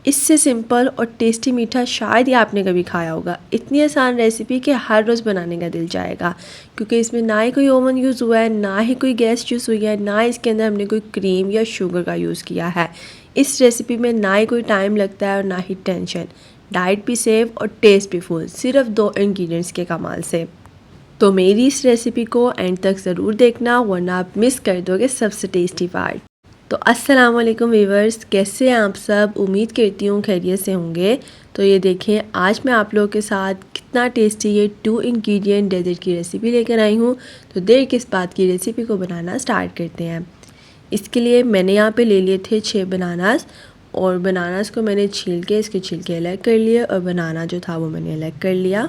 इससे सिंपल और टेस्टी मीठा शायद ही आपने कभी खाया होगा। इतनी आसान रेसिपी कि हर रोज़ बनाने का दिल जाएगा, क्योंकि इसमें ना ही कोई ओवन यूज़ हुआ है, ना ही कोई गैस यूज़ हुई है, ना इसके अंदर हमने कोई क्रीम या शुगर का यूज़ किया है। इस रेसिपी में ना ही कोई टाइम लगता है और ना ही टेंशन। डाइट भी सेफ और टेस्ट भी फुल, सिर्फ 2 इंग्रेडिएंट्स के कमाल से। तो मेरी इस रेसिपी को एंड तक ज़रूर देखना, वरना आप मिस कर दोगे सबसे टेस्टी पार्ट। तो अस्सलाम वालेकुम व्यूअर्स, कैसे हैं आप सब? उम्मीद करती हूँ खैरियत से होंगे। तो ये देखें, आज मैं आप लोगों के साथ कितना टेस्टी ये 2 इंग्रेडिएंट डेजर्ट की रेसिपी लेकर आई हूँ। तो देर किस बात की, रेसिपी को बनाना स्टार्ट करते हैं। इसके लिए मैंने यहाँ पे ले लिए थे 6 बनानास, और बनानास को मैंने छील के इसके छिलके अलग कर लिए और बनाना जो था वो मैंने अलग कर लिया।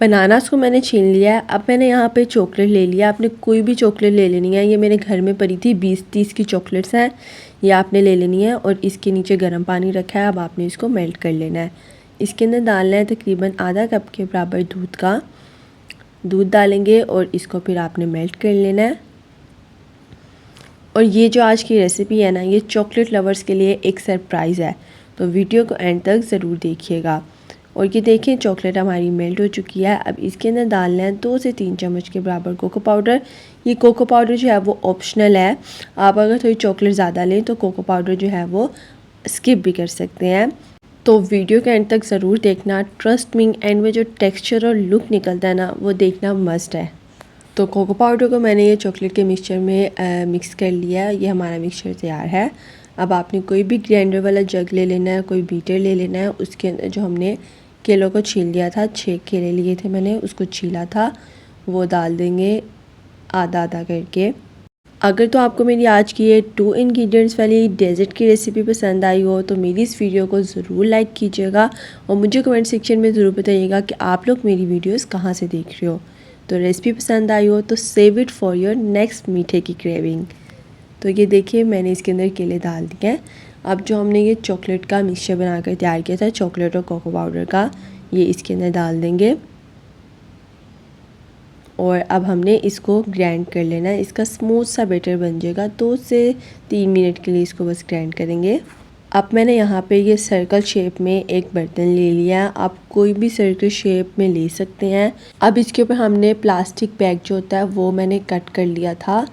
बनानास को मैंने छीन लिया है। अब मैंने यहाँ पे चॉकलेट ले लिया। आपने कोई भी चॉकलेट ले लेनी है, ये मेरे घर में पड़ी थी 20-30 की चॉकलेट्स हैं, ये आपने ले लेनी है। और इसके नीचे गर्म पानी रखा है, अब आपने इसको मेल्ट कर लेना है। इसके अंदर डालना है तकरीबन आधा कप के बराबर दूध डालेंगे और इसको फिर आपने मेल्ट कर लेना है। और ये जो आज की रेसिपी है ना, ये चॉकलेट लवर्स के लिए एक सरप्राइज़ है, तो वीडियो को एंड तक ज़रूर देखिएगा। और ये देखें, चॉकलेट हमारी मेल्ट हो चुकी है। अब इसके अंदर डालना है 2 से 3 चम्मच के बराबर कोको पाउडर। ये कोको पाउडर जो है वो ऑप्शनल है, आप अगर थोड़ी चॉकलेट ज़्यादा लें तो कोको पाउडर जो है वो स्किप भी कर सकते हैं। तो वीडियो के एंड तक ज़रूर देखना। ट्रस्ट मी, एंड में जो टेक्स्चर और लुक निकलता है ना, वो देखना मस्ट है। तो कोको पाउडर को मैंने ये चॉकलेट के मिक्सचर में मिक्स कर लिया है। ये हमारा मिक्सचर तैयार है। अब आपने कोई भी ग्राइंडर वाला जग ले लेना है, कोई बीटर ले लेना है। उसके अंदर जो हमने केलों को छील लिया था, 6 केले लिए थे मैंने, उसको छीला था, वो डाल देंगे आधा आधा करके। अगर तो आपको मेरी आज की ये 2 इंग्रेडिएंट्स वाली डेजर्ट की रेसिपी पसंद आई हो तो मेरी इस वीडियो को ज़रूर लाइक कीजिएगा और मुझे कमेंट सेक्शन में ज़रूर बताइएगा कि आप लोग मेरी वीडियोस कहाँ से देख रहे हो। तो रेसिपी पसंद आई हो तो save it for your next मीठे की क्रेविंग। तो ये देखिए, मैंने इसके अंदर केले डाल दिए हैं। अब जो हमने ये चॉकलेट का मिक्सचर बनाकर तैयार किया था, चॉकलेट और कोको पाउडर का, ये इसके अंदर डाल देंगे। और अब हमने इसको ग्राइंड कर लेना है। इसका स्मूथ सा बैटर बन जाएगा। 2 से 3 मिनट के लिए इसको बस ग्राइंड करेंगे। अब मैंने यहाँ पे ये सर्कल शेप में एक बर्तन ले लिया है। आप कोई भी सर्कल शेप में ले सकते हैं। अब इसके ऊपर हमने प्लास्टिक बैग जो होता है वो मैंने कट कर लिया था,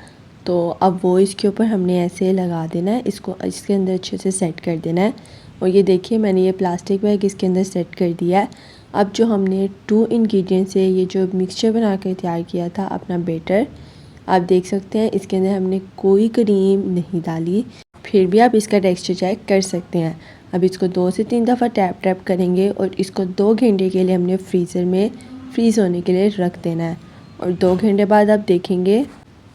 तो अब वो इसके ऊपर हमने ऐसे लगा देना है। इसको इसके अंदर अच्छे से सेट कर देना है। और ये देखिए, मैंने ये प्लास्टिक बैग इसके अंदर सेट कर दिया है। अब जो हमने 2 इंग्रेडिएंट से ये जो मिक्सचर बना कर तैयार किया था अपना बैटर, आप देख सकते हैं इसके अंदर हमने कोई क्रीम नहीं डाली, फिर भी आप इसका टेक्सचर चेक कर सकते हैं। अब इसको 2 से 3 दफ़ा टैप करेंगे और इसको 2 घंटे के लिए हमने फ्रीज़र में फ्रीज़ होने के लिए रख देना है। और 2 घंटे बाद आप देखेंगे,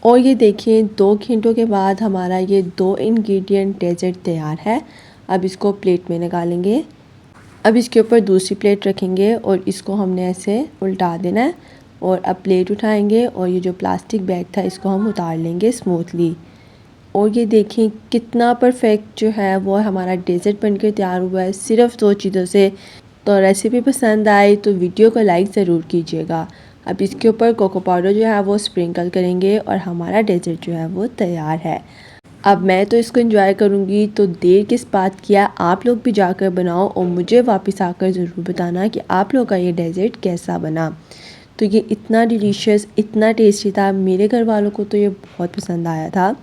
और ये देखिए 2 घंटों के बाद हमारा ये 2 इंग्रेडिएंट डेजर्ट तैयार है। अब इसको प्लेट में निकालेंगे। अब इसके ऊपर दूसरी प्लेट रखेंगे और इसको हमने ऐसे उल्टा देना है। और अब प्लेट उठाएंगे और ये जो प्लास्टिक बैग था इसको हम उतार लेंगे स्मूथली। और ये देखें कितना परफेक्ट जो है वो हमारा डेजर्ट बनकर तैयार हुआ है सिर्फ 2 चीज़ों से। तो रेसिपी पसंद आए तो वीडियो को लाइक ज़रूर कीजिएगा। अब इसके ऊपर कोको पाउडर जो है वो स्प्रिंकल करेंगे और हमारा डेजर्ट जो है वो तैयार है। अब मैं तो इसको एंजॉय करूँगी, तो देर किस बात किया, आप लोग भी जाकर बनाओ और मुझे वापस आकर ज़रूर बताना कि आप लोग का ये डेजर्ट कैसा बना। तो ये इतना डिलीशियस, इतना टेस्टी था, मेरे घर वालों को तो ये बहुत पसंद आया था।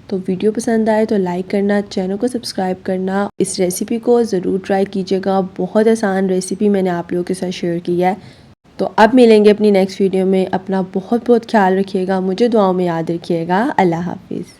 तो वीडियो पसंद आए तो लाइक करना, चैनल को सब्सक्राइब करना। इस रेसिपी को ज़रूर ट्राई कीजिएगा। बहुत आसान रेसिपी मैंने आप लोगों के साथ शेयर की है। तो अब मिलेंगे अपनी नेक्स्ट वीडियो में। अपना बहुत बहुत ख्याल रखिएगा, मुझे दुआओं में याद रखिएगा। अल्लाह हाफिज़।